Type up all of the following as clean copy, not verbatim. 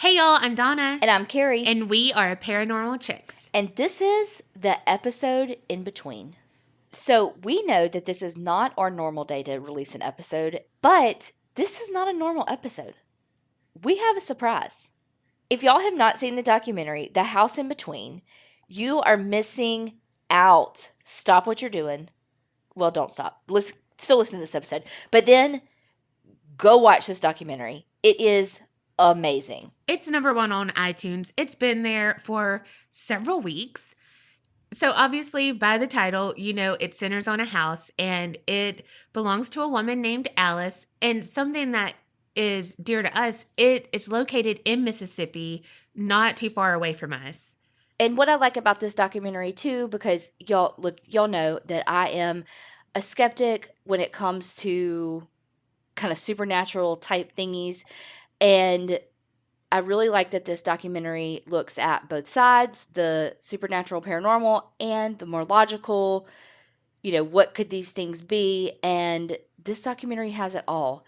Hey y'all, I'm Donna. And I'm Carrie. And we are Paranormal Chicks. And this is the episode in between. So we know that this is not our normal day to release an episode, but this is not a normal episode. We have a surprise. If y'all have not seen the documentary, The House in Between, you are missing out. Stop what you're doing. Well, don't stop. Still listen to this episode. But then go watch this documentary. It is amazing. It's number 1 on iTunes. It's been there for several weeks. So obviously, by the title, you know it centers on a house, and it belongs to a woman named Alice. And something that is dear to us, it is located in Mississippi, not too far away from us. And what I like about this documentary too, because y'all know that I am a skeptic when it comes to kind of supernatural type thingies. And I really like that this documentary looks at both sides, the supernatural, paranormal, and the more logical, what could these things be? And this documentary has it all.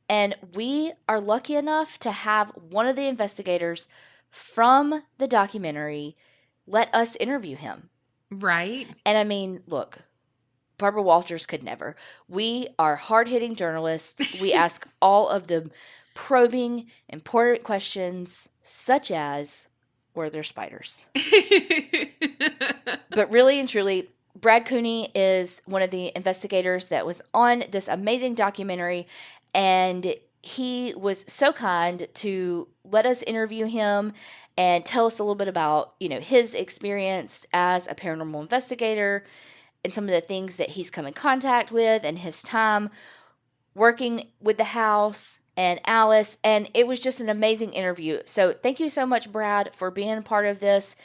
And we are lucky enough to have one of the investigators from the documentary let us interview him. Right. And I mean, look, Barbara Walters could never. We are hard-hitting journalists. We ask all of the probing, important questions, such as, were there spiders? But really and truly, Brad Cooney is one of the investigators that was on this amazing documentary, and he was so kind to let us interview him and tell us a little bit about, his experience as a paranormal investigator and some of the things that he's come in contact with and his time working with the house and Alice. And it was just an amazing interview. So thank you so much, Brad, for being a part of this.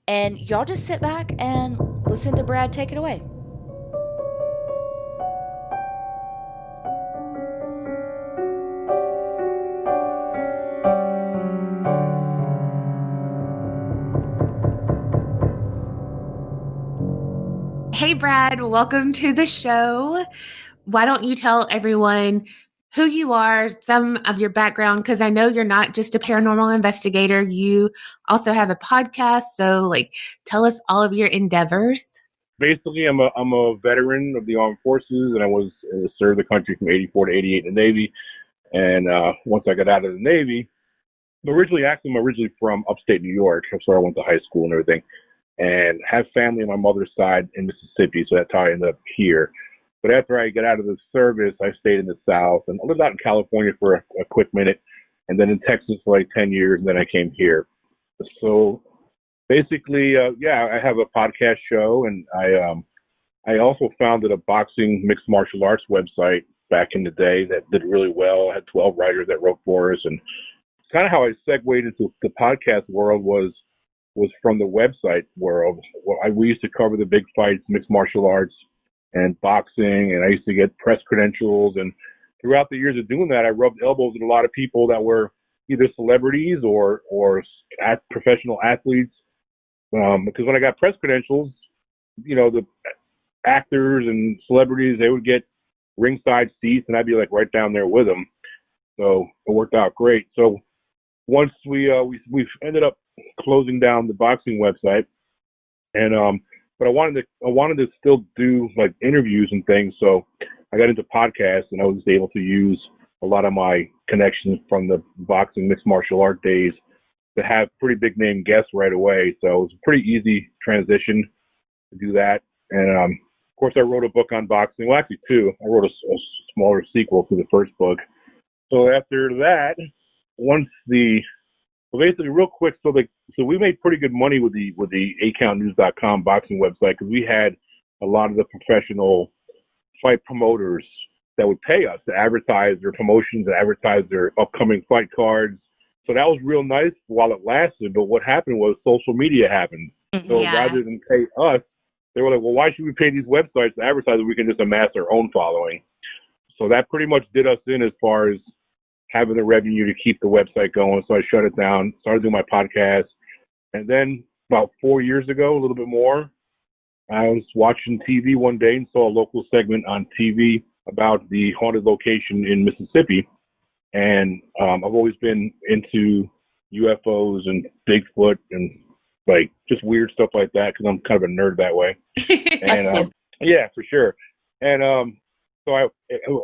And y'all just sit back and listen to Brad take it away. Hey, Brad, welcome to the show. Why don't you tell everyone who you are, some of your background, because I know you're not just a paranormal investigator. You also have a podcast. So, tell us all of your endeavors. Basically, I'm a veteran of the armed forces, and I was served the country from 84 to 88 in the Navy. And once I got out of the Navy, I'm originally from upstate New York. That's where I went to high school and everything. And have family on my mother's side in Mississippi, so that's how I ended up here. But after I got out of the service, I stayed in the South, and I lived out in California for a quick minute, and then in Texas for like 10 years, and then I came here. So basically, I have a podcast show, and I also founded a boxing mixed martial arts website back in the day that did really well. I had 12 writers that wrote for us, and kind of how I segued into the podcast world was from the website world. We used to cover the big fights, mixed martial arts and boxing, and I used to get press credentials. And throughout the years of doing that, I rubbed elbows with a lot of people that were either celebrities or professional athletes. Because when I got press credentials, the actors and celebrities, they would get ringside seats, and I'd be like right down there with them. So it worked out great. So once we've ended up closing down the boxing website, and but I wanted to still do like interviews and things, so I got into podcasts, and I was able to use a lot of my connections from the boxing mixed martial art days to have pretty big name guests right away. So it was a pretty easy transition to do that. And of course, I wrote a book on boxing. Well, actually two. I wrote a smaller sequel to the first book. So after that, basically real quick, so we made pretty good money with the 8countnews.com boxing website, because we had a lot of the professional fight promoters that would pay us to advertise their promotions and advertise their upcoming fight cards. So that was real nice while it lasted. But what happened was social media happened. So rather than pay us, they were like, well, why should we pay these websites to advertise when we can just amass our own following? So that pretty much did us in as far as having the revenue to keep the website going. So I shut it down, started doing my podcast. And then about 4 years ago, a little bit more, I was watching TV one day and saw a local segment on TV about the haunted location in Mississippi. And I've always been into UFOs and Bigfoot and like just weird stuff like that because I'm kind of a nerd that way. Us And too. yeah, for sure. And so I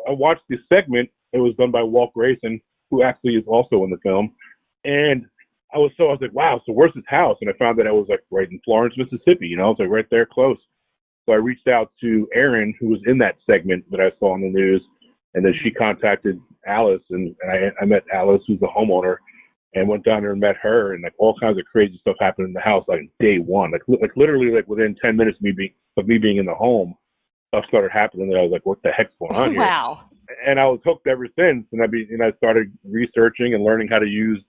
watched this segment. It was done by Walt Grayson, who actually is also in the film. And I was like, wow, so where's his house? And I found that I was like right in Florence, Mississippi. You know, it's like right there close. So I reached out to Erin, who was in that segment that I saw on the news, and then she contacted Alice, and I met Alice, who's the homeowner, and went down there and met her, and like all kinds of crazy stuff happened in the house like day one, like literally like within 10 minutes of me being in the home, stuff started happening. And I was like, what the heck's going on here? Wow. And I was hooked ever since, and I started researching and learning how to use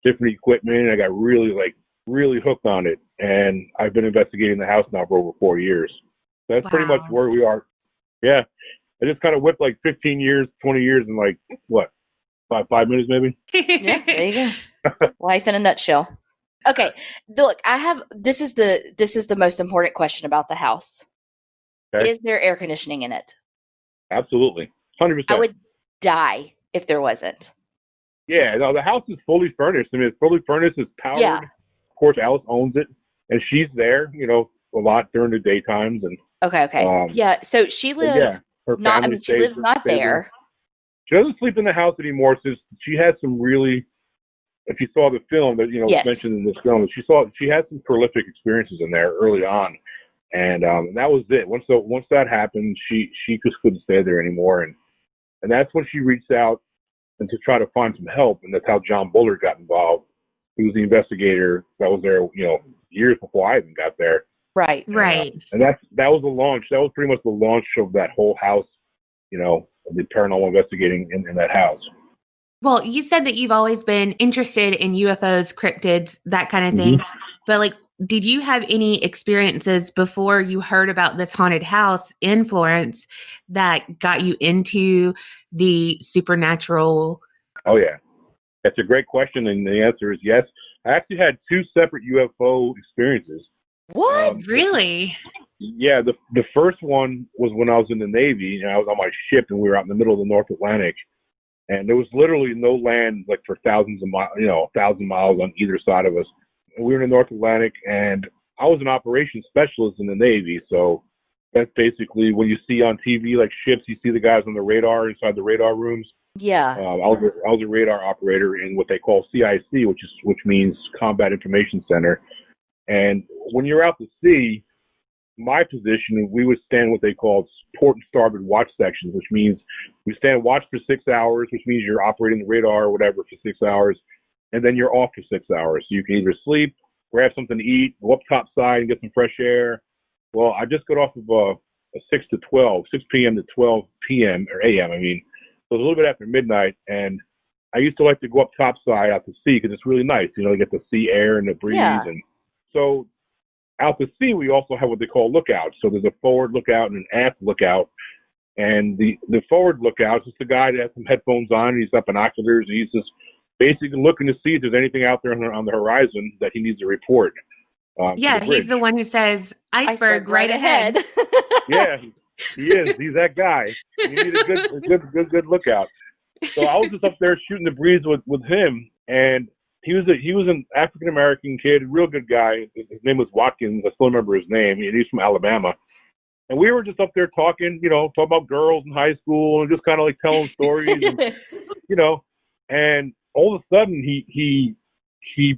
different equipment, and I got really hooked on it, and I've been investigating the house now for over 4 years. That's pretty much where we are. Yeah. I just kind of whipped like 15 years, 20 years in like, what, 5 minutes maybe? Yeah, there you go. Life in a nutshell. Okay, look, this is the most important question about the house. Okay. Is there air conditioning in it? Absolutely. 100%. I would die if there wasn't. Yeah, no, the house is fully furnished. I mean, it's fully furnished, it's powered. Yeah. Of course, Alice owns it, and she's there, you know, a lot during the daytimes. And Okay. Yeah, so she lives she lives not there. She doesn't sleep in the house anymore since she had some really, if you saw the film that, you know, Yes. mentioned in this film, she had some prolific experiences in there early on. And that was it. Once that happened, she just couldn't stay there anymore. And that's when she reached out and to try to find some help. And that's how John Bullard got involved. He was the investigator that was there, you know, years before I even got there. Right. And that was the launch. That was pretty much the launch of that whole house, you know, the paranormal investigating in that house. Well, you said that you've always been interested in UFOs, cryptids, that kind of thing. But like, did you have any experiences before you heard about this haunted house in Florence that got you into the supernatural? Oh, yeah. That's a great question. And the answer is yes. I actually had 2 separate UFO experiences. What? Really? Yeah. The first one was when I was in the Navy, and I was on my ship, and we were out in the middle of the North Atlantic. And there was literally no land like for thousands of miles, you know, 1,000 miles on either side of us. And we were in the North Atlantic, and I was an operations specialist in the Navy. So that's basically when you see on TV, like ships, you see the guys on the radar inside the radar rooms. Yeah. I was a radar operator in what they call CIC, which means Combat Information Center. And when you're out to sea, my position, we would stand what they call port and starboard watch sections, which means we stand watch for 6 hours, which means you're operating the radar or whatever for 6 hours, and then you're off for 6 hours. So you can either sleep, grab something to eat, go up topside and get some fresh air. Well, I just got off of a 6 p.m. to 12 p.m. or a.m. I mean, so it was a little bit after midnight, and I used to like to go up topside out to sea because it's really nice. You know, you get the sea air and the breeze. Yeah. And so out to sea, we also have what they call lookouts. So there's a forward lookout and an aft lookout. And the forward lookout is just the guy that has some headphones on, and he's got binoculars, and he's just basically looking to see if there's anything out there on the horizon that he needs to report. Yeah, he's the one who says, iceberg right ahead. Yeah, he is. He's that guy. You need a good lookout. So I was just up there shooting the breeze with him, and he was an African American kid, real good guy. His name was Watkins. I still remember his name. He's from Alabama. And we were just up there talking about girls in high school and just kind of like telling stories, and, and all of a sudden he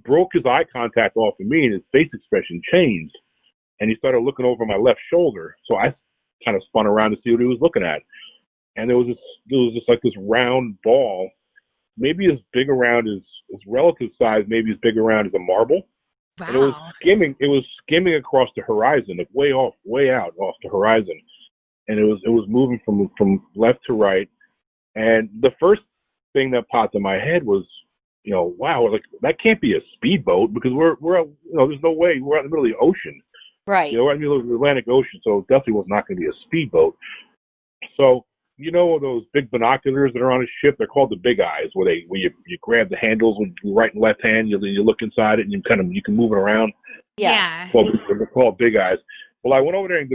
broke his eye contact off of me, and his face expression changed, and he started looking over my left shoulder. So I kind of spun around to see what he was looking at, and there was just like this round ball, maybe as big around his relative size, maybe as big around as a marble. Wow. And it was skimming across the horizon, like way out off the horizon. And it was moving from left to right. And the first thing that popped in my head was, wow, like that can't be a speedboat, because we're there's no way, we're out in the middle of the ocean. Right. We're out in the middle of the Atlantic Ocean, so it definitely was not going to be a speedboat. So, those big binoculars that are on a ship, they're called the big eyes, where you grab the handles with your right and left hand, you look inside it, and you can move it around. Yeah. They're called big eyes. Well, I went over there and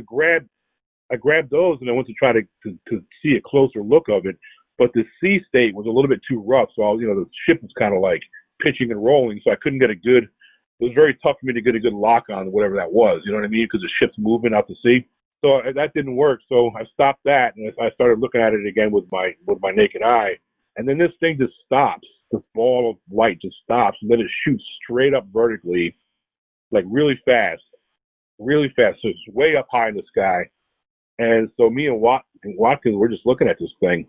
I grabbed those, and I went to try to see a closer look of it, but the sea state was a little bit too rough, so the ship was kind of like pitching and rolling, so I couldn't get a good. It was very tough for me to get a good lock on whatever that was. You know what I mean? Because the ship's moving out to sea. So that didn't work. So I stopped that, and I started looking at it again with my naked eye. And then this thing just stops. This ball of light just stops, and then it shoots straight up vertically, like really fast. So it's way up high in the sky. And so me and Watkins, we're just looking at this thing.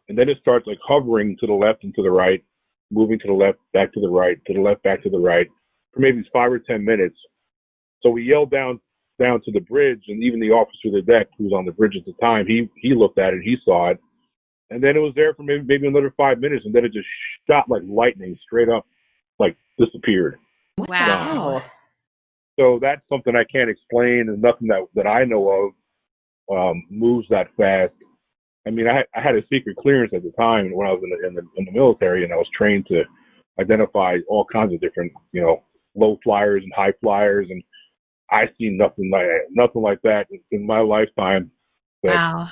And then it starts like hovering to the left and to the right, moving to the left, back to the right, to the left, back to the right, for maybe 5 or 10 minutes. So we yelled down to the bridge, and even the officer of the deck, who was on the bridge at the time, he looked at it, he saw it. And then it was there for maybe another 5 minutes, and then it just shot like lightning straight up, like disappeared. Wow. So that's something I can't explain, and nothing that I know of moves that fast. I mean, I had a secret clearance at the time when I was in the military, and I was trained to identify all kinds of different, low flyers and high flyers, and I seen nothing like that in my lifetime that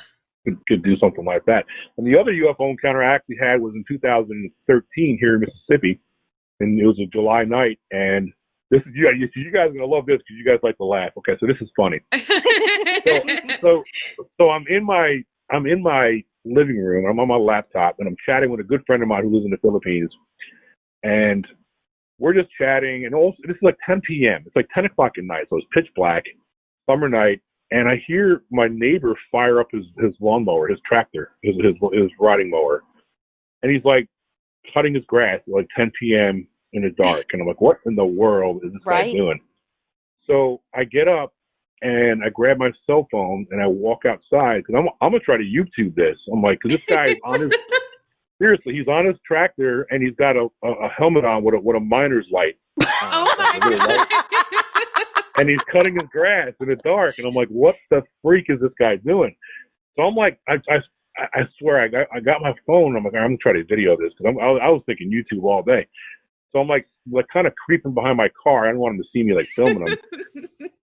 could do something like that. And the other UFO encounter I actually had was in 2013 here in Mississippi, and it was a July night, and this is you guys are gonna love this because you guys like to laugh. Okay, so this is funny. so I'm in my living room. I'm on my laptop, and I'm chatting with a good friend of mine who lives in the Philippines, and we're just chatting. And also, this is like 10 p.m. It's like 10 o'clock at night, so it's pitch black, summer night, and I hear my neighbor fire up his lawnmower, his tractor, his riding mower, and he's like cutting his grass at like 10 p.m. in the dark, and I'm like, what in the world is this guy doing? So I get up and I grab my cell phone and I walk outside because I'm gonna try to YouTube this. I'm like, because this guy is on his seriously, he's on his tractor and he's got a helmet on with a miner's light. Oh my God! And he's cutting his grass in the dark, and I'm like, what the freak is this guy doing? So I'm like, I swear I got my phone. I'm like, I'm gonna try to video this because I was thinking YouTube all day. So I'm like kind of creeping behind my car. I don't want him to see me like filming him.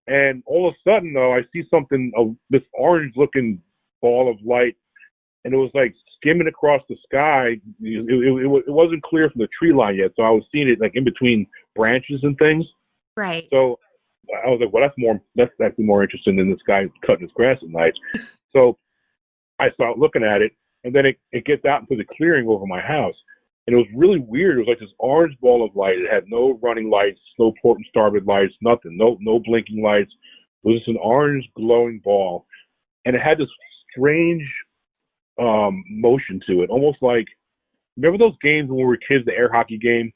And all of a sudden, though, I see something, this orange-looking ball of light, and it was like skimming across the sky. It wasn't clear from the tree line yet, so I was seeing it like in between branches and things. Right. So I was like, well, that's actually more interesting than this guy cutting his grass at night. So I started looking at it, and then it gets out into the clearing over my house. And it was really weird. It was like this orange ball of light. It had no running lights, no port and starboard lights, nothing, no blinking lights. It was just an orange glowing ball. And it had this strange motion to it, almost like, remember those games when we were kids, the air hockey game?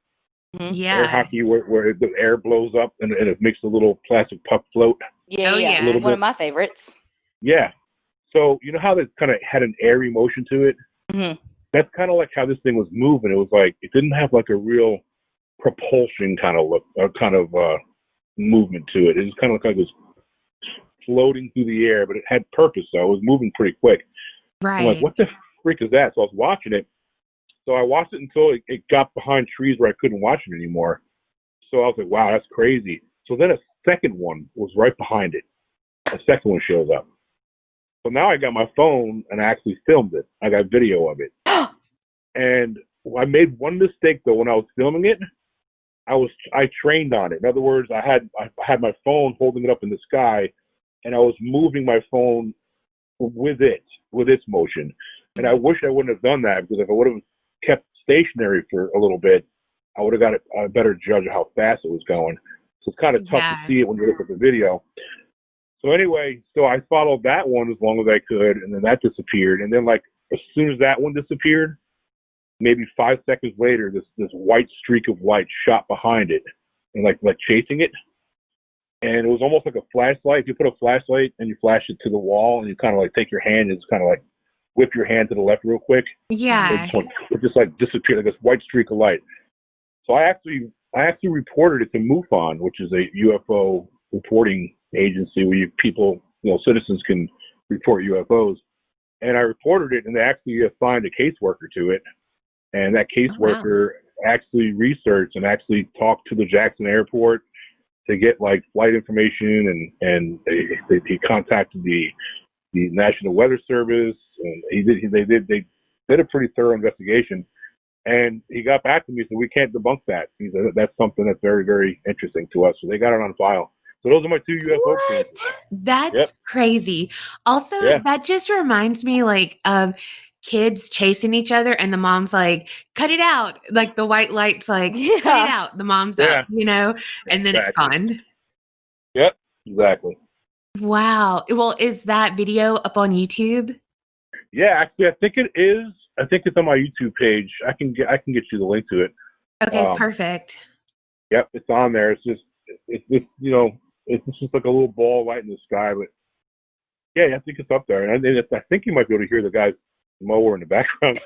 Mm-hmm. Yeah. Air hockey where the air blows up and it makes a little plastic puck float. Yeah. One of my favorites. Yeah. So you know how that kind of had an airy motion to it? Mm-hmm. That's kind of like how this thing was moving. It was like, it didn't have like a real propulsion kind of look, movement to it. It was kind of like it was floating through the air, but it had purpose, so it was moving pretty quick. Right. I'm like, what the freak is that? So I was watching it. So I watched it until it got behind trees where I couldn't watch it anymore. So I was like, wow, that's crazy. So then a second one was right behind it. A second one shows up. So now I got my phone and I actually filmed it. I got video of it. And I made one mistake though when I was filming it. I trained on it. In other words, I had my phone holding it up in the sky, and I was moving my phone with its motion. And I wish I wouldn't have done that, because if I would have kept stationary for a little bit, I would have got a better judge of how fast it was going. So it's kind of tough to see it when you look at the video. So anyway, so I followed that one as long as I could, and then that disappeared. And then like as soon as that one disappeared, maybe 5 seconds later, this white streak of light shot behind it and like chasing it. And it was almost like a flashlight. If you put a flashlight and you flash it to the wall and you kind of like take your hand and just kind of like whip your hand to the left real quick. Yeah. It just like disappeared, like this white streak of light. So I actually reported it to MUFON, which is a UFO reporting agency where citizens can report UFOs. And I reported it, and they actually assigned a caseworker to it. And that caseworker actually researched and actually talked to the Jackson airport to get like flight information, and he contacted the National Weather Service, and they did a pretty thorough investigation. And he got back to me and said, we can't debunk that. He said, that's something that's very, very interesting to us. So they got it on file. So those are my 2 UFO experiences. What? That's crazy. Also, Yeah. that just reminds me like of kids chasing each other and the mom's like, cut it out. Like the white light's like, cut it Yeah. out. The mom's Yeah. up, you know, and then it's Exactly. gone. Yep, exactly. Wow. Well, is that video up on YouTube? Yeah, actually, I think it is. I think it's on my YouTube page. I can get you the link to it. Okay, perfect. Yep, it's on there. It's just you know, it's just like a little ball right in the sky. But yeah, I think it's up there, and I think you might be able to hear the guy's mower in the background.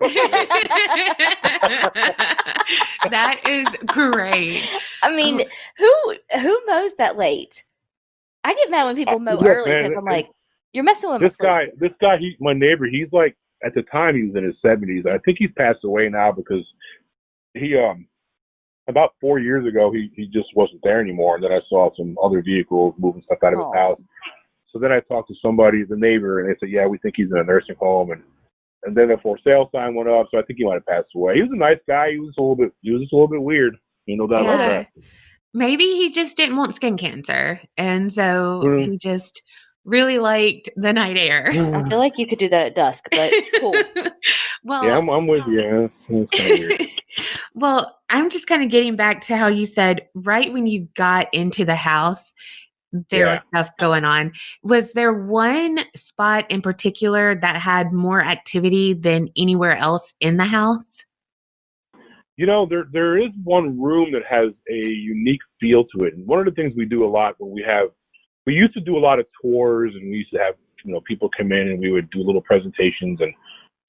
That is great. I mean, who mows that late? I get mad when people mow early because I'm like, you're messing with my sleep. This guy, my neighbor, he's like, at the time he was in his 70s. I think he's passed away now because he about 4 years ago he just wasn't there anymore, and then I saw some other vehicles moving stuff out of his house. So then I talked to somebody, the neighbor, and they said, yeah, we think he's in a nursing home, and then the for sale sign went up, so I think he might have passed away. He was a nice guy. He was just a little bit weird. You know, that like that. Maybe he just didn't want skin cancer, and so he just really liked the night air. I feel like you could do that at dusk, but cool. Well, yeah, I'm with you. It's kind of weird. Well, I'm just kind of getting back to how you said right when you got into the house, there was stuff going on. Was there one spot in particular that had more activity than anywhere else in the house? You know, there is one room that has a unique feel to it. And one of the things we do a lot when we used to do a lot of tours, and we used to have, you know, people come in and we would do little presentations and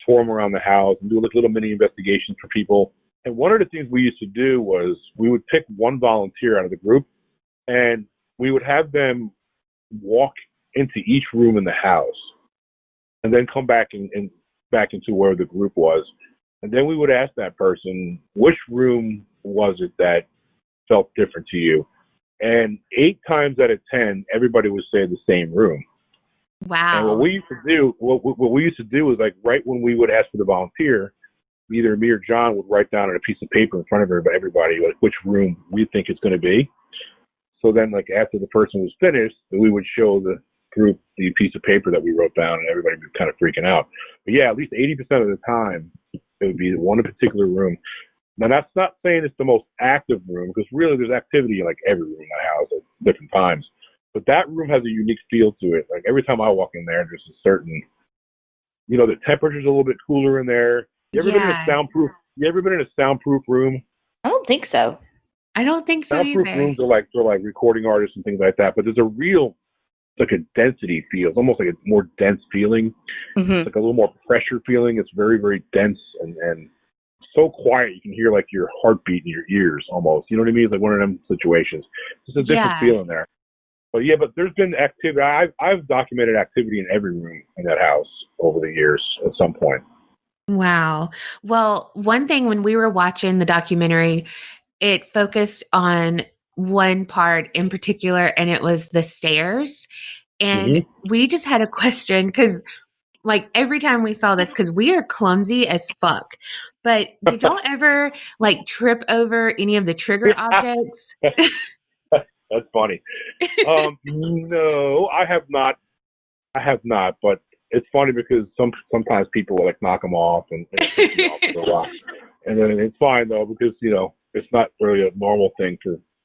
tour them around the house and do like little mini investigations for people. And one of the things we used to do was we would pick one volunteer out of the group, and we would have them walk into each room in the house and then come back and back into where the group was. And then we would ask that person, which room was it that felt different to you? And 8 times out of 10, everybody would say the same room. Wow. And what we used to do is, like, right when we would ask for the volunteer, either me or John would write down on a piece of paper in front of everybody like which room we think it's going to be. So then, like, after the person was finished, we would show the group the piece of paper that we wrote down, and everybody would be kind of freaking out. But yeah, at least 80% of the time, it would be one particular room. Now, that's not saying it's the most active room, because really there's activity in like every room in the house at different times. But that room has a unique feel to it. Like every time I walk in there, there's a certain, you know, the temperature's a little bit cooler in there. You ever been in a soundproof? You ever been in a soundproof room? I don't think so. I don't think so soundproof either. Rooms are like recording artists and things like that. But there's a real, like a density feel. It's almost like a more dense feeling. Mm-hmm. It's like a little more pressure feeling. It's very, very dense and so quiet you can hear like your heartbeat in your ears almost. You know what I mean? It's like one of them situations. It's a different feeling there. But yeah, but there's been activity. I've documented activity in every room in that house over the years at some point. Wow. Well, one thing when we were watching the documentary, it focused on one part in particular, and it was the stairs. And we just had a question because, like, every time we saw this, because we are clumsy as fuck. But did y'all ever like trip over any of the trigger objects? That's funny. No, I have not. But it's funny because sometimes people will like knock them off and take them off for a while. And then it's fine though, because, you know, it's not really a normal thing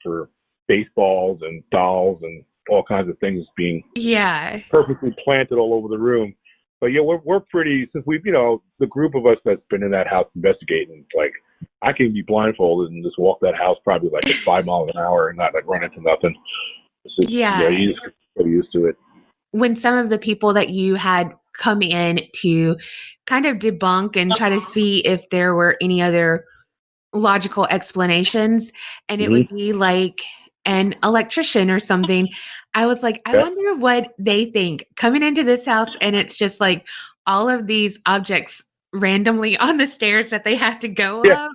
for baseballs and dolls and all kinds of things being perfectly planted all over the room. But yeah, we're pretty, since we've, you know, the group of us that's been in that house investigating, like, I can be blindfolded and just walk that house probably like at 5 miles an hour and not like run into nothing. It's just, you just get used to it. When some of the people that you had come in to kind of debunk and try to see if there were any other logical explanations, and it would be like an electrician or something, I was like, I wonder what they think coming into this house, and it's just like all of these objects randomly on the stairs that they have to go up.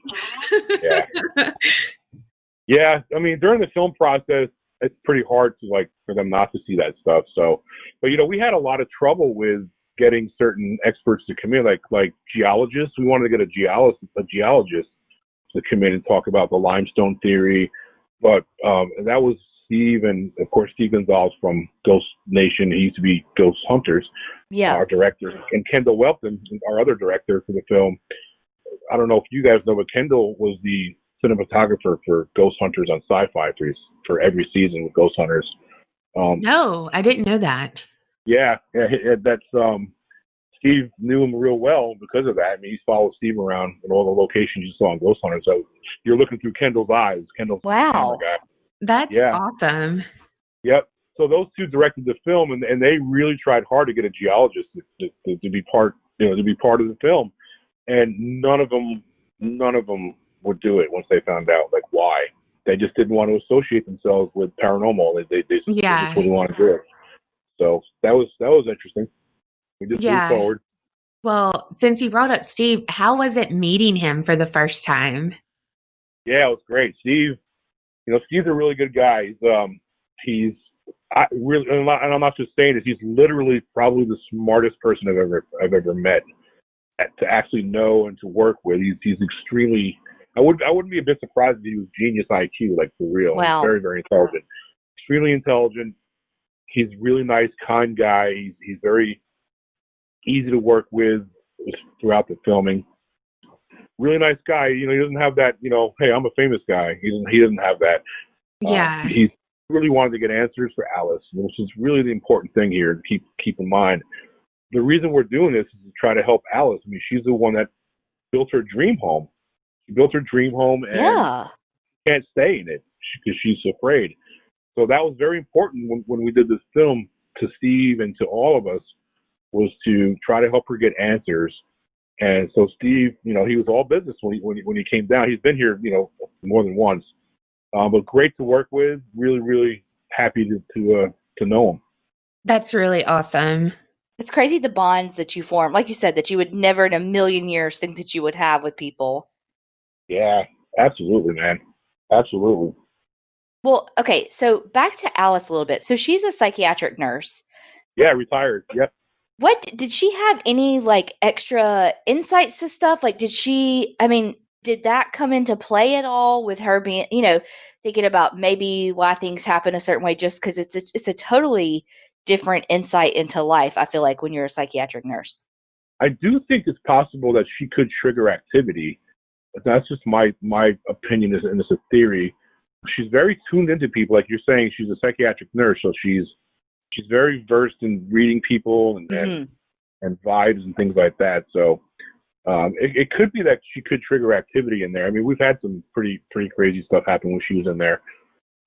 Yeah, I mean, during the film process, it's pretty hard to like for them not to see that stuff. So, but you know, we had a lot of trouble with getting certain experts to come in, like geologists. We wanted to get a geologist to come in and talk about the limestone theory. But that was Steve, and of course Steve Gonzalez from Ghost Nation. He used to be Ghost Hunters, Yeah. our director, and Kendall Welton, our other director for the film. I don't know if you guys know, but Kendall was the cinematographer for Ghost Hunters on Sci-Fi for every season with Ghost Hunters. No, I didn't know that. Yeah, that's Steve knew him real well because of that. I mean, he's followed Steve around in all the locations you saw on Ghost Hunters. So you're looking through Kendall's eyes. Kendall's the camera Wow. guy. That's Yeah. awesome. Yep. So those two directed the film, and they really tried hard to get a geologist to be part, to be part of the film, and none of them would do it once they found out like why. They just didn't want to associate themselves with paranormal. They just wouldn't want to do it. So that was interesting. We just moved forward. Well, since you brought up Steve, how was it meeting him for the first time? Yeah, it was great. Steve, Steve's a really good guy. He's really, and I'm not just saying this. He's literally probably the smartest person I've ever met to actually know and to work with. He's extremely. I wouldn't be a bit surprised if he was genius IQ, like for real. Wow. He's very, very intelligent. Extremely intelligent. He's a really nice, kind guy. He's very easy to work with throughout the filming. Really nice guy. He doesn't have that, hey, I'm a famous guy. He doesn't have that. Yeah. He really wanted to get answers for Alice, which is really the important thing here to keep in mind. The reason we're doing this is to try to help Alice. I mean, she's the one that built her dream home. She built her dream home and can't stay in it because she's afraid. So that was very important when we did this film to Steve and to all of us, was to try to help her get answers. And so Steve, he was all business when he came down. He's been here, more than once, but great to work with. Really, really happy to know him. That's really awesome. It's crazy the bonds that you form, like you said, that you would never in a million years think that you would have with people. Yeah, absolutely, man. Absolutely. Well, okay, so back to Alice a little bit. So she's a psychiatric nurse. Yeah, retired. Yep. What did she have any like extra insights to stuff? Like, did that come into play at all with her being, thinking about maybe why things happen a certain way, just because it's a totally different insight into life, I feel like, when you're a psychiatric nurse. I do think it's possible that she could trigger activity. That's just my opinion, and it's a theory. She's very tuned into people, like you're saying. She's a psychiatric nurse, so she's very versed in reading people and vibes and things like that. So it could be that she could trigger activity in there. I mean, we've had some pretty crazy stuff happen when she was in there.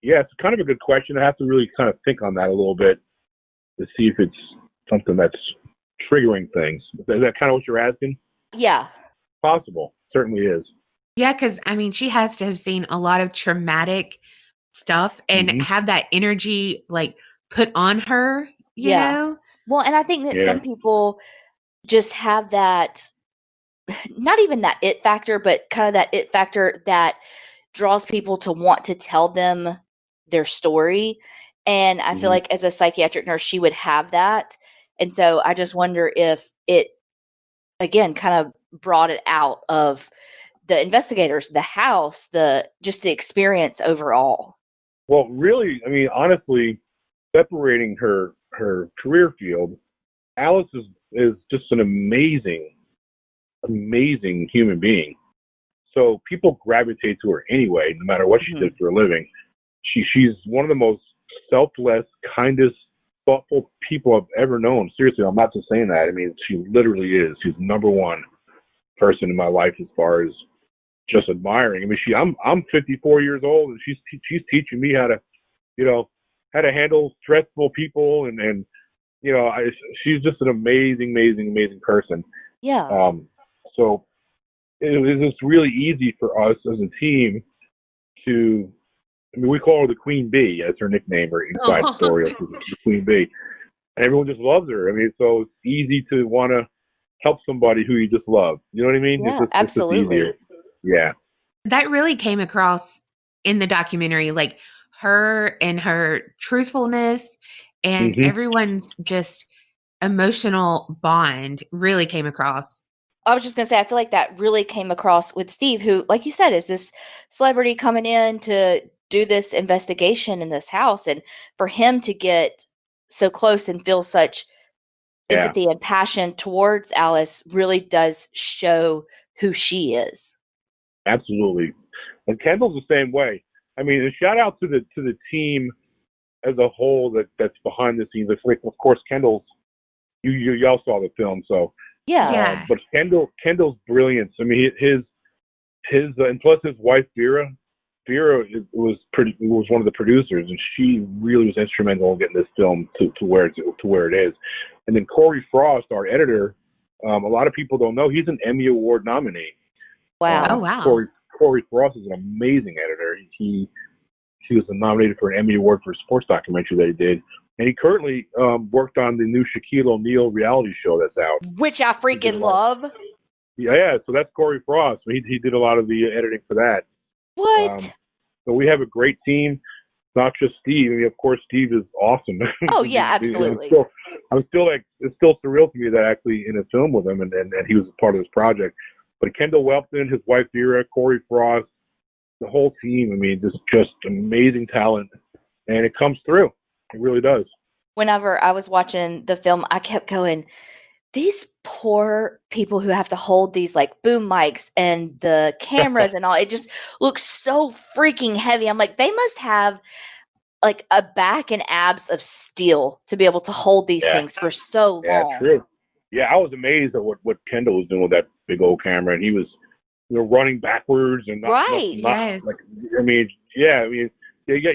Yeah, it's kind of a good question. I have to really kind of think on that a little bit to see if it's something that's triggering things. Is that kind of what you're asking? Yeah. Possible. Certainly is. Yeah, because, she has to have seen a lot of traumatic stuff and have that energy, like, put on her, you know? Well, and I think that some people just have that, not even that it factor, but kind of that it factor that draws people to want to tell them their story. And I feel like as a psychiatric nurse, she would have that. And so I just wonder if it, again, kind of brought it out of the investigators, the house, just the experience overall. Well, really, I mean, honestly, separating her career field, Alice is just an amazing human being. So people gravitate to her anyway, no matter what she did for a living. She's one of the most selfless, kindest, thoughtful people I've ever known. Seriously, I'm not just saying that. I mean, she literally is. She's number one person in my life as far as just admiring. I mean, I'm 54 years old, and she's teaching me how to, how to handle stressful people, and she's just an amazing person. Yeah. So it was just really easy for us as a team to. I mean, we call her the Queen Bee. That's her nickname, or inside story of the Queen Bee. And everyone just loves her. I mean, so it's easy to want to help somebody who you just love. You know what I mean? Yeah, absolutely. It's just easier. Yeah. That really came across in the documentary, like her and her truthfulness and everyone's just emotional bond really came across. I was just going to say, I feel like that really came across with Steve, who, like you said, is this celebrity coming in to do this investigation in this house. And for him to get so close and feel such empathy and passion towards Alice really does show who she is. Absolutely. And Kendall's the same way. I mean, a shout out to the team as a whole that's behind the scenes. Like, of course, Kendall's, y'all saw the film, so Yeah. but Kendall's brilliance. I mean, his and plus his wife Vera was one of the producers, and she really was instrumental in getting this film to where it is. And then Cory Frost, our editor, a lot of people don't know he's an Emmy Award nominee. Wow. Oh, wow. Cory Frost is an amazing editor. He was nominated for an Emmy Award for a sports documentary that he did. And he currently worked on the new Shaquille O'Neal reality show that's out. Which I freaking love. Yeah, so that's Cory Frost. He did a lot of the editing for that. What? So we have a great team. Not just Steve. I mean, of course, Steve is awesome. Oh, yeah, absolutely. I'm still like, it's still surreal to me that actually in a film with him and he was a part of this project. But Kendall Welton, his wife Vera, Cory Frost, the whole team, I mean, just amazing talent. And it comes through. It really does. Whenever I was watching the film, I kept going, these poor people who have to hold these like boom mics and the cameras and all, it just looks so freaking heavy. I'm like, they must have like a back and abs of steel to be able to hold these things for so long. Yeah, true. Yeah, I was amazed at what Kendall was doing with that big old camera, and he was running backwards and not, Yes. like, I mean, you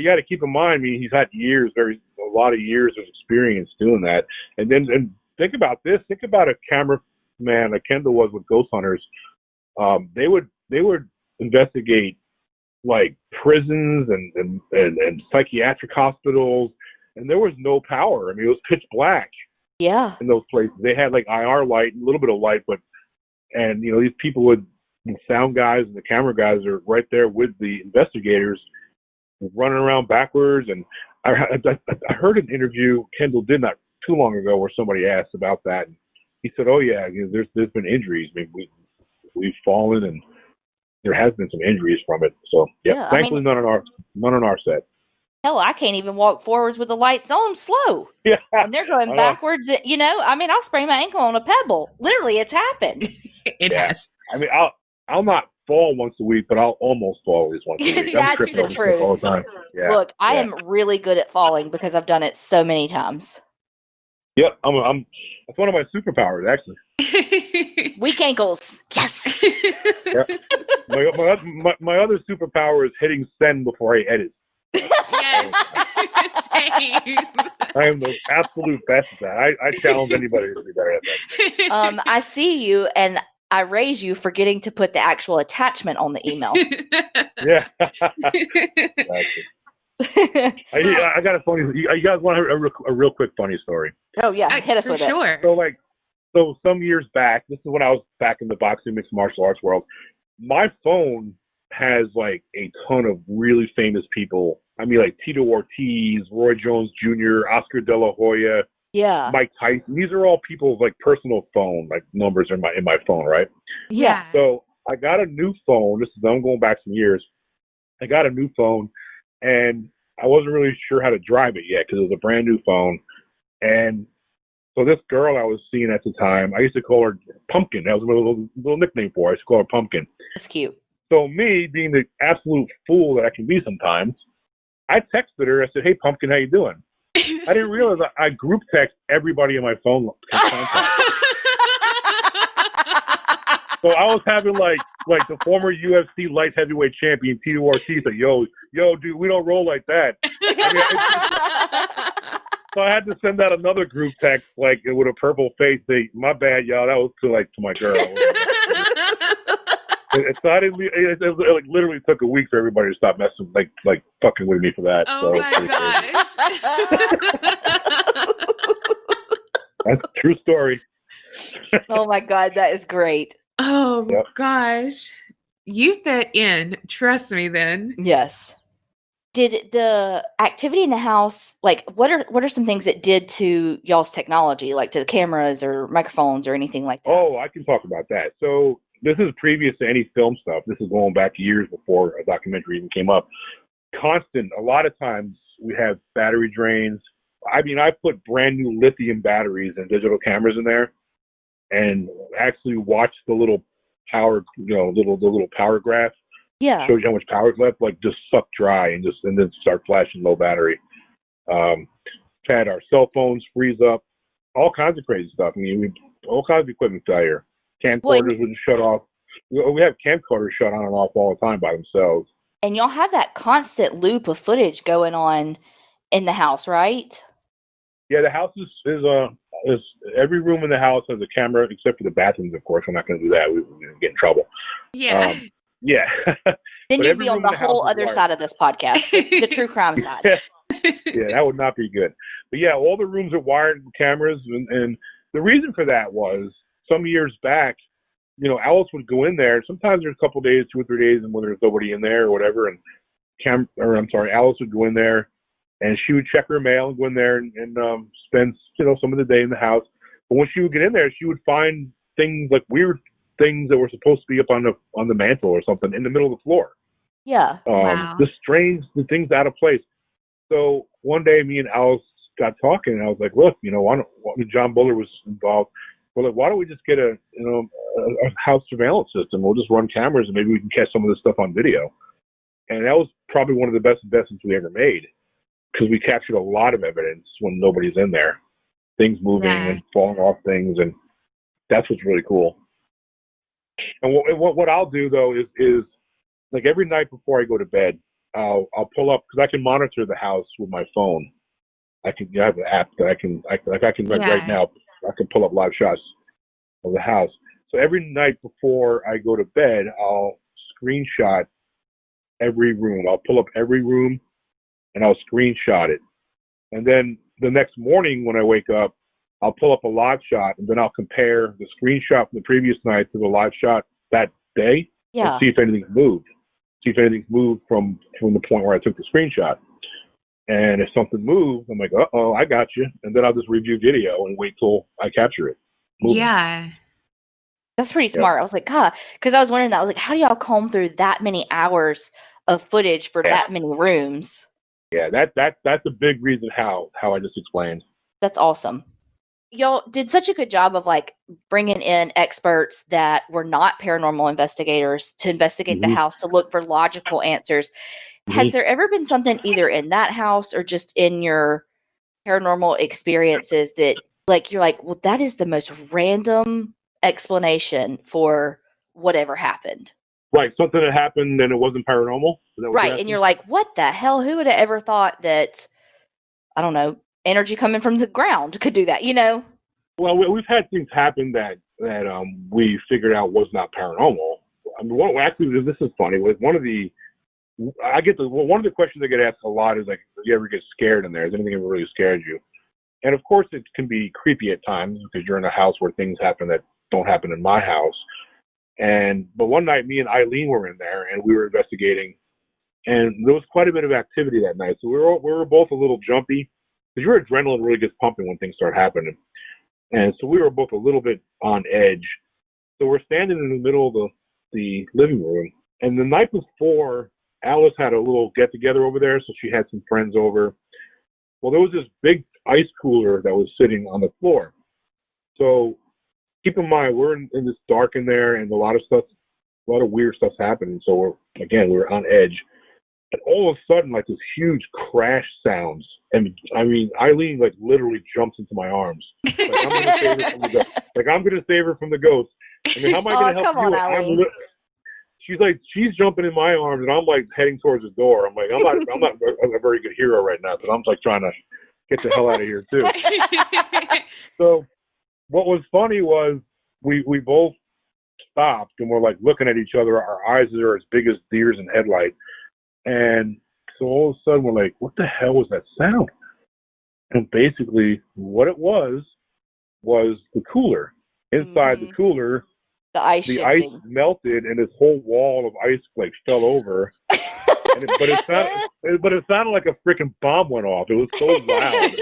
got to keep in mind. I mean, he's had a lot of years of experience doing that, and think about this. Think about a cameraman like Kendall was with Ghost Hunters. They would investigate like prisons and psychiatric hospitals, and there was no power. I mean, it was pitch black. Yeah. In those places, they had like IR light, a little bit of light, and these people the sound guys and the camera guys are right there with the investigators, running around backwards. And I heard an interview Kendall did not too long ago where somebody asked about that, and he said, "Oh yeah, there's been injuries. I mean, we've fallen, and there has been some injuries from it. So yeah, thankfully none on our set." Hell, I can't even walk forwards with the lights on slow. Yeah. And they're going backwards. I mean, I'll sprain my ankle on a pebble. Literally, it's happened. It has. I mean, I'll not fall once a week, but I'll almost fall at least once a week. That's the truth. All the time. Yeah. Look, I am really good at falling because I've done it so many times. Yep, that's one of my superpowers, actually. Weak ankles. Yes. Yeah. My other superpower is hitting send before I edit. Yes. Same. I am the absolute best at that. I challenge anybody to be better at that. I see you, and I raise you for getting to put the actual attachment on the email. Yeah. I got a funny. You guys want a real quick funny story? Oh yeah, hit us with sure. it. So some years back, this is when I was back in the boxing mixed martial arts world. My phone has like a ton of really famous people. I mean, like Tito Ortiz, Roy Jones Jr., Oscar De La Hoya, Mike Tyson. These are all people's like personal phone like numbers in my phone, right? Yeah. So I got a new phone. I'm going back some years. I got a new phone, and I wasn't really sure how to drive it yet because it was a brand new phone. And so this girl I was seeing at the time, I used to call her Pumpkin. That was a little nickname for her. I used to call her Pumpkin. That's cute. So me, being the absolute fool that I can be sometimes, I texted her. I said, "Hey, Pumpkin, how you doing?" I didn't realize I group text everybody in my phone. So I was having like the former UFC light heavyweight champion Tito Ortiz, like, yo, dude, we don't roll like that. So I had to send out another group text like with a purple face. Say, "My bad, y'all. That was too late to my girl." So I didn't. It like literally took a week for everybody to stop messing, like fucking with me for that. Oh so my gosh. That's a true story. Oh my God, that is great. Oh gosh. You fit in. Trust me then. Yes. Did the activity in the house, like, what are some things it did to y'all's technology, like to the cameras or microphones or anything like that? Oh, I can talk about that. So this is previous to any film stuff. This is going back years before a documentary even came up. Constant. A lot of times we have battery drains. I mean, I put brand new lithium batteries and digital cameras in there, and actually watch the little power, the little power graph Yeah. shows you how much power is left. Like just suck dry and then start flashing low battery. Had our cell phones freeze up, all kinds of crazy stuff. I mean, all kinds of equipment failure. Camcorders wouldn't shut off. We have camcorders shut on and off all the time by themselves. And y'all have that constant loop of footage going on in the house, right? Yeah, the house is every room in the house has a camera except for the bathrooms. Of course, we're not going to do that. We get in trouble. Yeah. Yeah. Then you'd be on the whole other side of this podcast, the true crime side. Yeah, that would not be good. But yeah, all the rooms are wired with cameras, and the reason for that was some years back, Alice would go in there. Sometimes there's a couple days, 2 or 3 days, and when there's nobody in there or whatever, and Alice would go in there, and she would check her mail and go in there and spend some of the day in the house. But when she would get in there, she would find things like weird things that were supposed to be up on the mantle or something in the middle of the floor. Yeah. Wow. The things out of place. So one day, me and Alice got talking, and I was like, "Look, John Buller was involved. We're like, why don't we just get a house surveillance system? We'll just run cameras, and maybe we can catch some of this stuff on video." And that was probably one of the best investments we ever made, because we captured a lot of evidence when nobody's in there, things moving and falling off things, and that's what's really cool. And what I'll do though is like every night before I go to bed, I'll pull up, because I can monitor the house with my phone. I have an app that I can right now. I can pull up live shots of the house. So every night before I go to bed, I'll screenshot every room. I'll pull up every room and I'll screenshot it. And then the next morning when I wake up, I'll pull up a live shot, and then I'll compare the screenshot from the previous night to the live shot that day. Yeah. And see if anything's moved. See if anything's moved from the point where I took the screenshot. And if something moves, I'm like, uh-oh, I got you. And then I'll just review video and wait till I capture it. Yeah. That's pretty smart. I was like, God, because I was wondering that. I was like, how do y'all comb through that many hours of footage for that many rooms? Yeah, that's a big reason how I just explained. That's awesome. Y'all did such a good job of like bringing in experts that were not paranormal investigators to investigate the house, to look for logical answers. Has there ever been something either in that house or just in your paranormal experiences that like you're like, well, that is the most random explanation for whatever happened? Right, something that happened and it wasn't paranormal? Right, and you're like, what the hell? Who would have ever thought that, I don't know, energy coming from the ground could do that, Well, we've had things happen that we figured out was not paranormal. I mean, actually, this is funny. One of the questions I get asked a lot is like, do you ever get scared in there? Has anything ever really scared you? And of course, it can be creepy at times because you're in a house where things happen that don't happen in my house. But one night, me and Eileen were in there and we were investigating, and there was quite a bit of activity that night. So we were both a little jumpy, because your adrenaline really gets pumping when things start happening. And so we were both a little bit on edge. So we're standing in the middle of the living room. And the night before, Alice had a little get-together over there, so she had some friends over. Well, there was this big ice cooler that was sitting on the floor. So keep in mind, we're in this dark in there, and a lot of weird stuff's happening. So we're on edge. And all of a sudden, like this huge crash sounds. And I mean, Eileen like literally jumps into my arms. Like I'm gonna save her from the ghost. I mean, how am I gonna help come you? on, Eileen. She's jumping in my arms, and I'm like heading towards the door. I'm like, I'm not a very good hero right now, because I'm like trying to get the hell out of here too. So what was funny was we both stopped and we're like looking at each other. Our eyes are as big as deers in headlights. And so all of a sudden we're like, what the hell was that sound? And basically what it was the cooler. Inside the cooler, the ice melted and this whole wall of ice like fell over. but it sounded like a freaking bomb went off. It was so loud.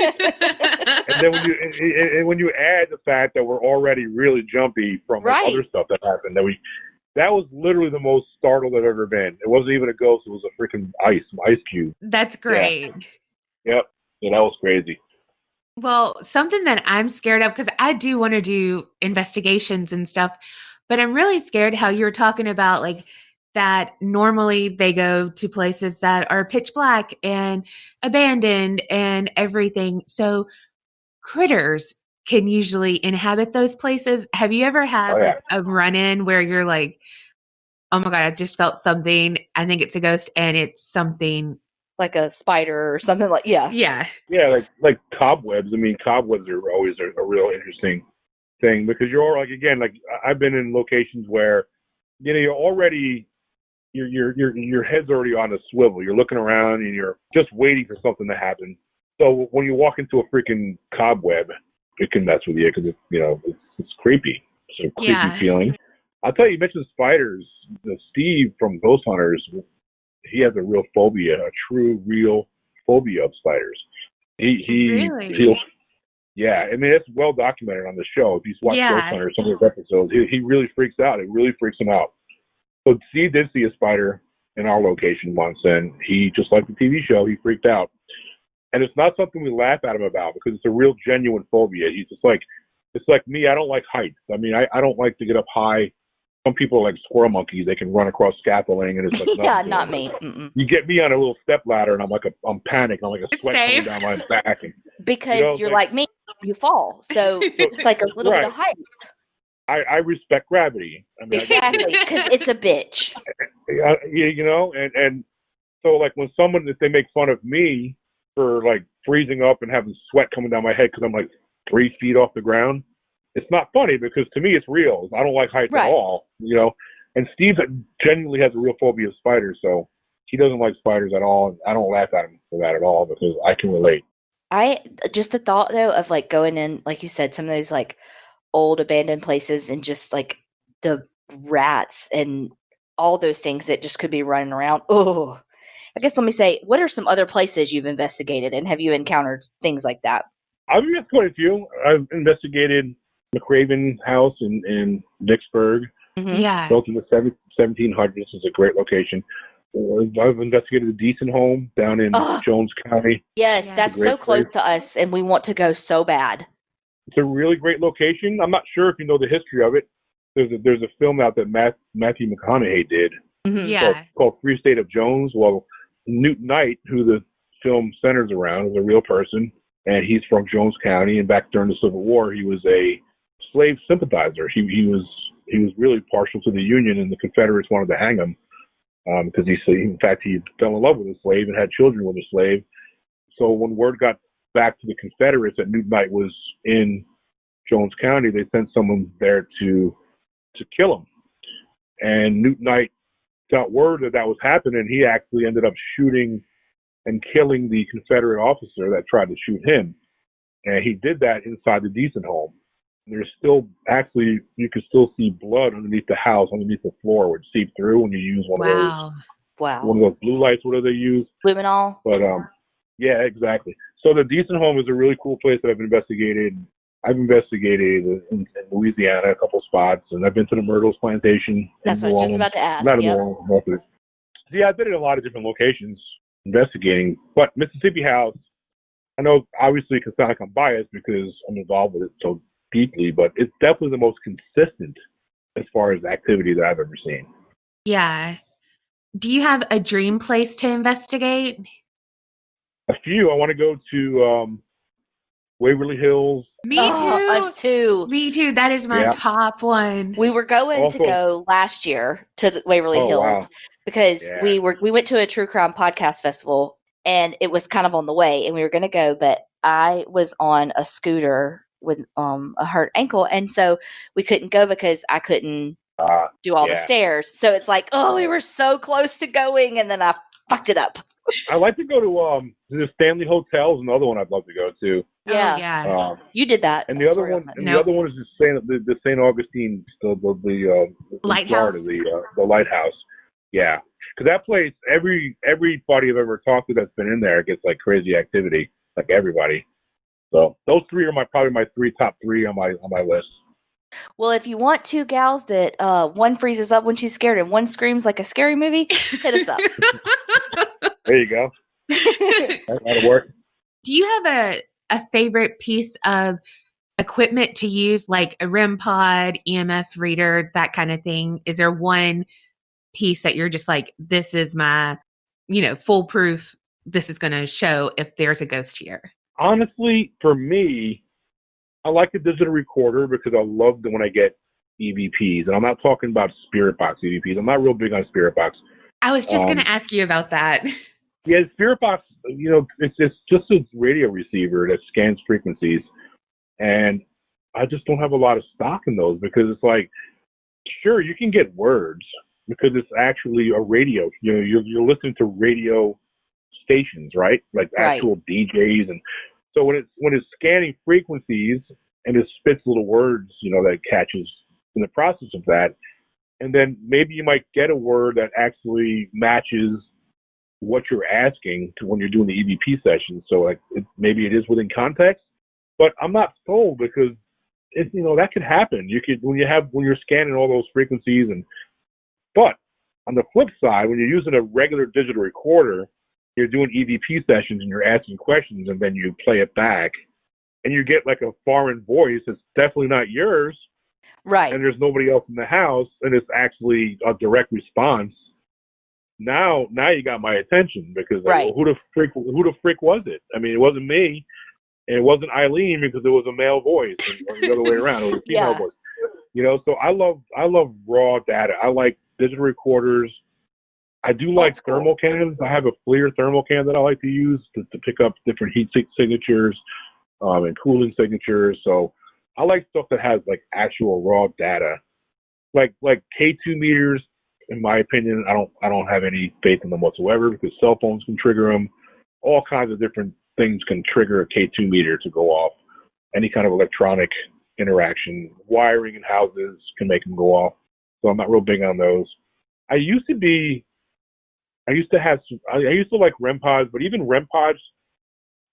And then when you add the fact that we're already really jumpy from like, other stuff that happened, that was literally the most startled I've ever been. It wasn't even a ghost; it was a freaking ice cube. That's great. Yeah. Yep. Yeah, that was crazy. Well, something that I'm scared of, because I do want to do investigations and stuff, but I'm really scared how you were talking about like that normally they go to places that are pitch black and abandoned and everything. So critters can usually inhabit those places. Have you ever had like a run-in where you're like, oh my God, I just felt something. I think it's a ghost and it's something like a spider or something like, Yeah, like cobwebs. I mean, cobwebs are always a real interesting thing because you're like, again, like I've been in locations where, you know, you're already, your head's already on a swivel. You're looking around and you're just waiting for something to happen. So when you walk into a freaking cobweb, it can mess with you because it's creepy. It's a creepy feeling. I'll tell you, you mentioned spiders. Steve from Ghost Hunters, he has a real phobia, a true, real phobia of spiders. Really? Yeah, I mean, it's well documented on the show. If you watch Ghost Hunters, some of his episodes, he really freaks out. It really freaks him out. So Steve did see a spider in our location once, and he, just like the TV show, he freaked out. And it's not something we laugh at him about because it's a real genuine phobia. He's just like, it's like me. I don't like heights. I mean, I don't like to get up high. Some people are like squirrel monkeys. They can run across scaffolding and it's like, yeah, not me. Mm-mm. You get me on a little step ladder and I'm panicking. I'm like a sweat coming down my back. And, because you're like me, you fall. So it's like a little bit of height. I respect gravity. I mean, exactly, because it's a bitch. And so like when if they make fun of me for like freezing up and having sweat coming down my head because I'm like 3 feet off the ground, it's not funny because to me it's real. I don't like heights at all, And Steve genuinely has a real phobia of spiders, so he doesn't like spiders at all. I don't laugh at him for that at all because I can relate. Just the thought though of like going in, like you said, some of these like old abandoned places and just like the rats and all those things that just could be running around. Oh, I guess let me say, what are some other places you've investigated and have you encountered things like that? I've investigated quite a few. I've investigated McRaven House in Vicksburg. Mm-hmm. Yeah. Built in the 1700s. This is a great location. I've investigated a decent home down in Jones County. Yes, that's so close to us, and we want to go so bad. It's a really great location. I'm not sure if you know the history of it. There's a film out that Matthew McConaughey did. Mm-hmm. Called Free State of Jones. Well, Newt Knight, who the film centers around, is a real person, and he's from Jones County. And back during the Civil War, he was a slave sympathizer. He was really partial to the Union, and the Confederates wanted to hang him because he fell in love with a slave and had children with a slave. So when word got back to the Confederates that Newt Knight was in Jones County, they sent someone there to kill him. And Newt Knight got word that was happening. He actually ended up shooting and killing the Confederate officer that tried to shoot him. And he did that inside the Decent home. There's still, actually, you can still see blood underneath the house, underneath the floor, which seep through when you use one of those blue lights. What do they use? Luminol. But yeah, exactly. So the Decent home is a really cool place that I've investigated. I've investigated in Louisiana a couple spots, and I've been to the Myrtles Plantation. That's what I was just about to ask. Yeah, I've been in a lot of different locations investigating. But Mississippi House, I know obviously it can sound like I'm biased because I'm involved with it so deeply, but it's definitely the most consistent as far as activity that I've ever seen. Yeah. Do you have a dream place to investigate? A few. I want to go to Waverly Hills. Me too. Us too. Me too. That is my top one. We were going to go last year to the Waverly Hills because we went to a true crime podcast festival and it was kind of on the way and we were going to go, but I was on a scooter with a hurt ankle, and so we couldn't go because I couldn't do all the stairs. So it's like, we were so close to going, and then I fucked it up. I like to go to the Stanley Hotel is another one I'd love to go to. Yeah, you did that. And the other one, the other one is the St. Augustine, the lighthouse. Florida, the lighthouse. Yeah, because that place, everybody I've ever talked to that's been in there gets like crazy activity, like everybody. So those three are probably my top three on my list. Well, if you want two gals that one freezes up when she's scared and one screams like a scary movie, hit us up. There you go. That'll work. Do you have a favorite piece of equipment to use, like a REM pod, EMF reader, that kind of thing? Is there one piece that you're just like, this is my, foolproof, this is going to show if there's a ghost here? Honestly, for me, I like the digital recorder because I love when I get EVPs. And I'm not talking about Spirit Box EVPs. I'm not real big on Spirit Box. I was just going to ask you about that. Yeah, Spirit Box, it's just a radio receiver that scans frequencies. And I just don't have a lot of stock in those because it's like, sure, you can get words because it's actually a radio. You're listening to radio stations, right? Like actual DJs. And so when it's scanning frequencies and it spits little words, that it catches in the process of that. And then maybe you might get a word that actually matches what you're asking to when you're doing the EVP session. So maybe it is within context, but I'm not sold because that could happen. You could when you're scanning all those frequencies but on the flip side, when you're using a regular digital recorder, you're doing EVP sessions and you're asking questions and then you play it back and you get like a foreign voice that's definitely not yours. Right. And there's nobody else in the house and it's actually a direct response. Now you got my attention because well, who the freak was it? I mean, it wasn't me and it wasn't Eileen because it was a male voice or the other way around. It was a female voice. So I love raw data. I like digital recorders. I do like thermal cans. I have a FLIR thermal can that I like to use to pick up different heat signatures and cooling signatures. So I like stuff that has like actual raw data, like K2 meters. In my opinion, I don't have any faith in them whatsoever because cell phones can trigger them. All kinds of different things can trigger a K2 meter to go off. Any kind of electronic interaction, wiring in houses can make them go off. So I'm not real big on those. I used to like REM pods, but even REM pods,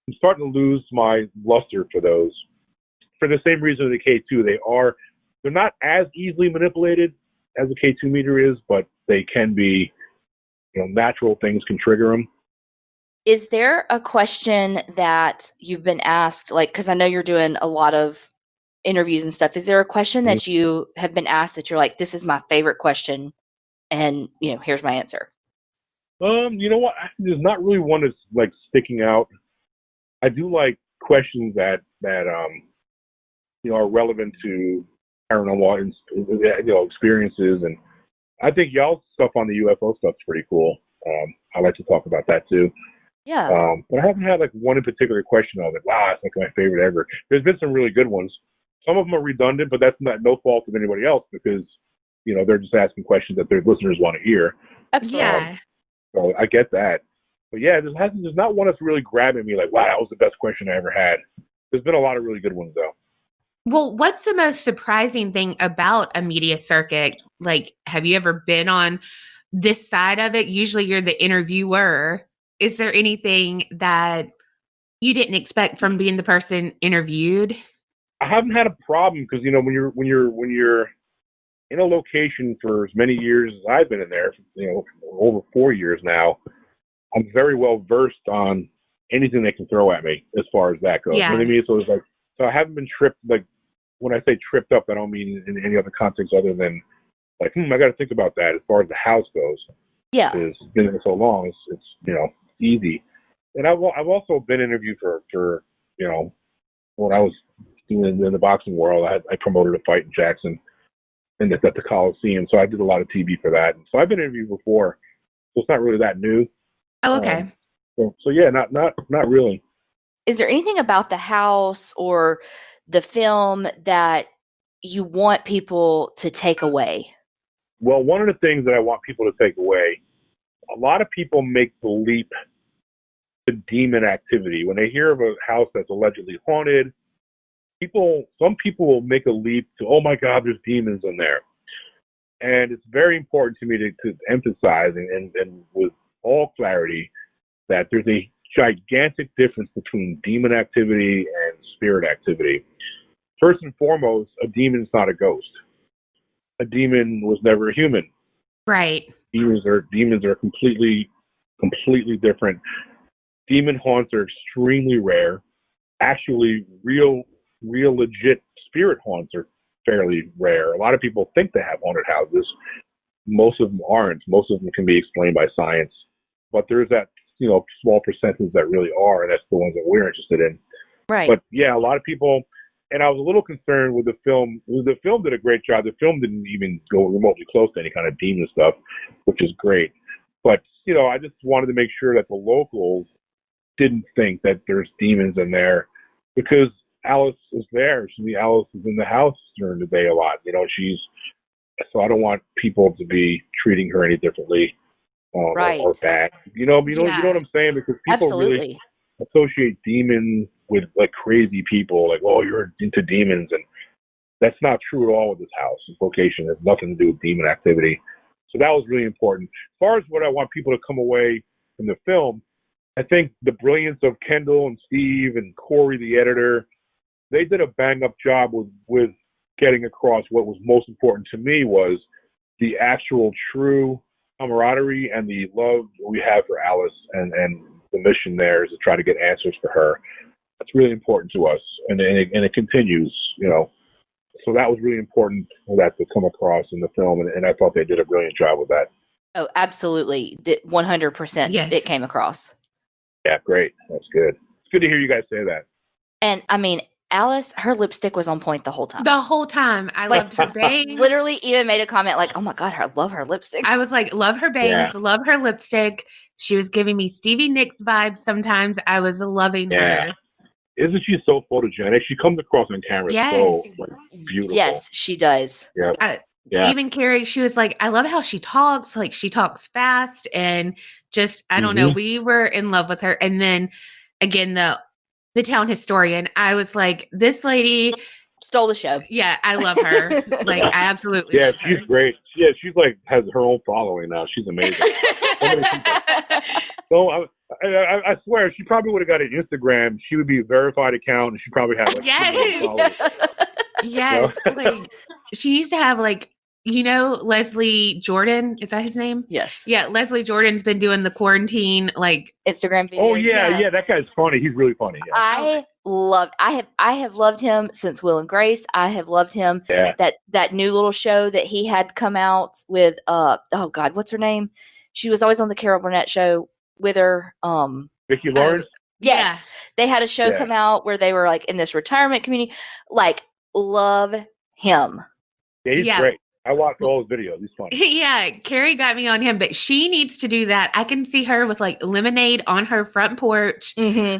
I'm starting to lose my luster for those. For the same reason the K2, they're not as easily manipulated as a K2 meter is, but they can be, natural things can trigger them. Is there a question that you've been asked, like, because I know you're doing a lot of interviews and stuff. Is there a question that you have been asked that you're like, this is my favorite question, and here's my answer? You know what? There's not really one that's like sticking out. I do like questions that are relevant to paranormal experiences, and I think y'all's stuff on the UFO stuff's pretty cool. I like to talk about that too. Yeah. But I haven't had like one in particular question. I was like, wow, that's like my favorite ever. There's been some really good ones. Some of them are redundant, but that's no fault of anybody else because they're just asking questions that their listeners want to hear. Absolutely. Yeah. So I get that. But yeah, there's not one that's really grabbing me like, wow, that was the best question I ever had. There's been a lot of really good ones though. Well, what's the most surprising thing about a media circuit? Like, have you ever been on this side of it? Usually you're the interviewer. Is there anything that you didn't expect from being the person interviewed? I haven't had a problem because when you're in a location for as many years as I've been in there, over 4 years now, I'm very well versed on anything they can throw at me as far as that goes. Yeah. You know what I mean? So it's like, I haven't been tripped. Like when I say tripped up, I don't mean in any other context other than like, I got to think about that as far as the house goes. Yeah. Because it's been there so long, it's easy. And I've also been interviewed for when I was doing in the boxing world, I promoted a fight in Jackson at the Coliseum. So I did a lot of TV for that. So I've been interviewed before. So it's not really that new. Oh, okay. So yeah, not really. Is there anything about the house or the film that you want people to take away? Well, one of the things that I want people to take away, a lot of people make the leap to demon activity. When they hear of a house that's allegedly haunted, some people will make a leap to, oh my God, there's demons in there. And it's very important to me to emphasize and with all clarity that there's a gigantic difference between demon activity and spirit activity. First and foremost, a demon is not a ghost. A demon was never a human. Right. Demons are completely different. Demon haunts are extremely rare. Actually, real legit spirit haunts are fairly rare. A lot of people think they have haunted houses. Most of them aren't. Most of them can be explained by science. But there's that, small percentage that really are, and that's the ones that we're interested in. Right. But yeah, a lot of people, and I was a little concerned with the film. The film did a great job. The film didn't even go remotely close to any kind of demon stuff, which is great. But, I just wanted to make sure that the locals didn't think that there's demons in there, because Alice is there. Alice is in the house during the day a lot. So I don't want people to be treating her any differently Right. or bad. You know what I'm saying? Because people really associate demons with like crazy people, like, oh, you're into demons, and that's not true at all with this house. This location has nothing to do with demon activity. So that was really important. As far as what I want people to come away from the film, I think the brilliance of Kendall and Steve and Cory, the editor, they did a bang-up job with getting across what was most important to me was the actual true camaraderie and the love we have for Alice, and the mission there is to try to get answers for her. That's really important to us, and it continues, So that was really important for that to come across in the film, and I thought they did a brilliant job with that. Oh, absolutely. 100% Yes. It came across. Yeah, great. That's good. It's good to hear you guys say that. And I mean, Alice, her lipstick was on point the whole time. The whole time. I loved her bangs. Literally even made a comment like, oh my God, I love her lipstick. I was like, love her bangs, love her lipstick. She was giving me Stevie Nicks vibes sometimes. I was loving her. Isn't she so photogenic? She comes across on camera so beautiful. Yes, she does. Yeah. Even Carrie, she was like, I love how she talks. Like, she talks fast and just, I don't know. We were in love with her. And then again, the town historian, I was like, this lady stole the show. Yeah, I love her. Like, I absolutely love her. She's great. Yeah, she's like has her own following now. She's amazing. So I swear, she probably would have got an Instagram. She would be a verified account, and she probably have like yes. Like, she used to have like, Leslie Jordan, is that his name? Yes. Yeah, Leslie Jordan's been doing the quarantine like Instagram videos. Oh yeah, that guy's funny. He's really funny. Yeah. I have loved him since Will and Grace. I have loved him. Yeah. That new little show that he had come out with. Oh God, what's her name? She was always on the Carol Burnett show with her. Vicki Lawrence. Yes, they had a show come out where they were like in this retirement community. Like, love him. Yeah, he's great. I watched all his videos. He's funny. Yeah, Carrie got me on him, but she needs to do that. I can see her with like lemonade on her front porch,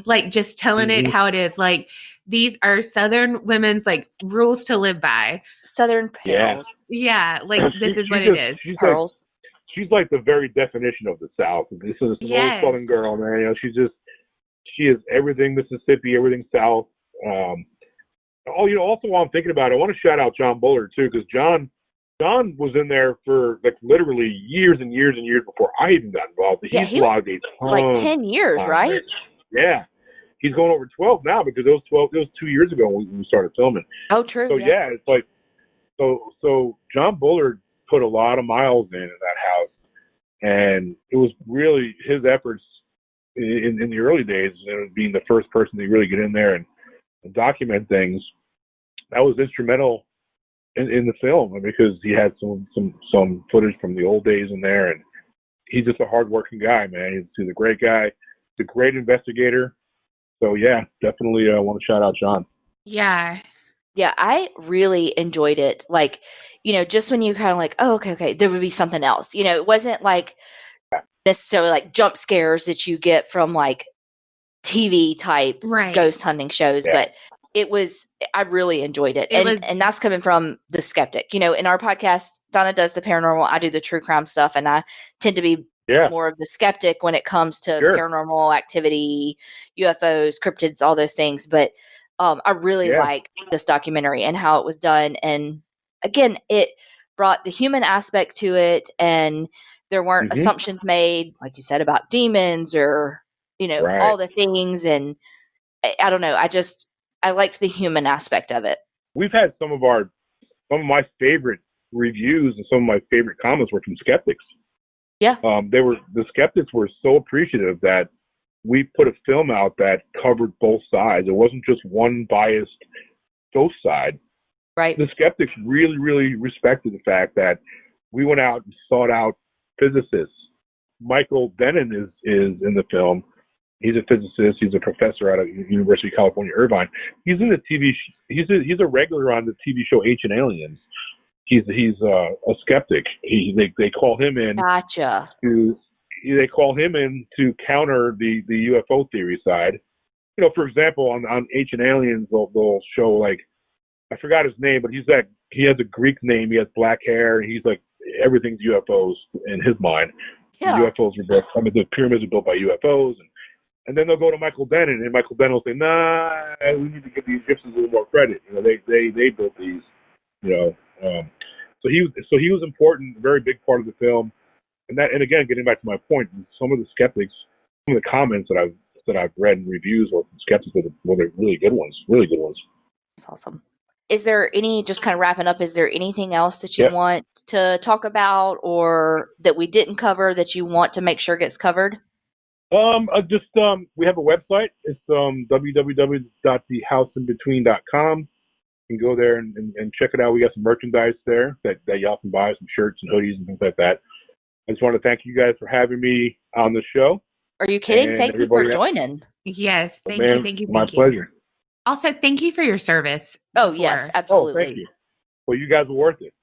like just telling it how it is. Like, these are Southern women's like rules to live by. Southern pearls. Yeah, like this is what it is. Pearls. She's like the very definition of the South. This is a little Southern girl, man. She is everything Mississippi, everything South. Also while I'm thinking about it, I want to shout out John Bullard too, because John was in there for like literally years and years and years before I even got involved. He vlogged a ton, like 10 years, right? Yeah. He's going over 12 now, because it was 2 years ago when we started filming. Oh, true. So it's like, so John Bullard put a lot of miles in that house, and it was really his efforts in the early days, being the first person to really get in there and document things. That was instrumental in the film, because he had some footage from the old days in there, and he's just a hardworking guy, man. He's a great guy. He's a great investigator. So yeah, definitely want to shout out John. Yeah, I really enjoyed it. Like, just when you kind of like, oh, okay, there would be something else. It wasn't like necessarily like jump scares that you get from like TV type ghost hunting shows, but I really enjoyed it. And that's coming from the skeptic. In our podcast, Donna does the paranormal, I do the true crime stuff, and I tend to be more of the skeptic when it comes to paranormal activity, UFOs, cryptids, all those things. But I really like this documentary and how it was done. And again, brought the human aspect to it, and there weren't Mm-hmm. assumptions made, like you said, about demons or, Right. all the things. And I don't know. I liked the human aspect of it. We've had some of my favorite reviews and some of my favorite comments were from skeptics. Yeah. The skeptics were so appreciative that we put a film out that covered both sides. It wasn't just one biased ghost side. Right. The skeptics really, really respected the fact that we went out and sought out physicists. Michael Dennon is in the film. He's a physicist. He's a professor out of University of California, Irvine. He's in the TV. He's a regular on the TV show Ancient Aliens. He's a skeptic. They call him in. Gotcha. They call him in to counter the UFO theory side. For example, on Ancient Aliens, they'll show, like, I forgot his name, but he has a Greek name. He has black hair. And he's like, everything's UFOs in his mind. Yeah. The UFOs were built. The pyramids were built by UFOs, and then they'll go to Michael Dennon, and Michael Dennon will say, "Nah, we need to give the Egyptians a little more credit. They built these." So he was important, a very big part of the film. And again, getting back to my point, some of the skeptics, some of the comments that I've read in reviews or from skeptics were really good ones. That's awesome. Is there just kind of wrapping up, is there anything else that you want to talk about or that we didn't cover that you want to make sure gets covered? We have a website. It's www.thehouseinbetween.com. You can go there and check it out. We got some merchandise there that y'all can buy, some shirts and hoodies and things like that. I just want to thank you guys for having me on the show. Are you kidding? Thank you for joining. Yes, thank you. My pleasure. Also, thank you for your service. Oh, yes, absolutely. Oh, thank you. Well, you guys were worth it.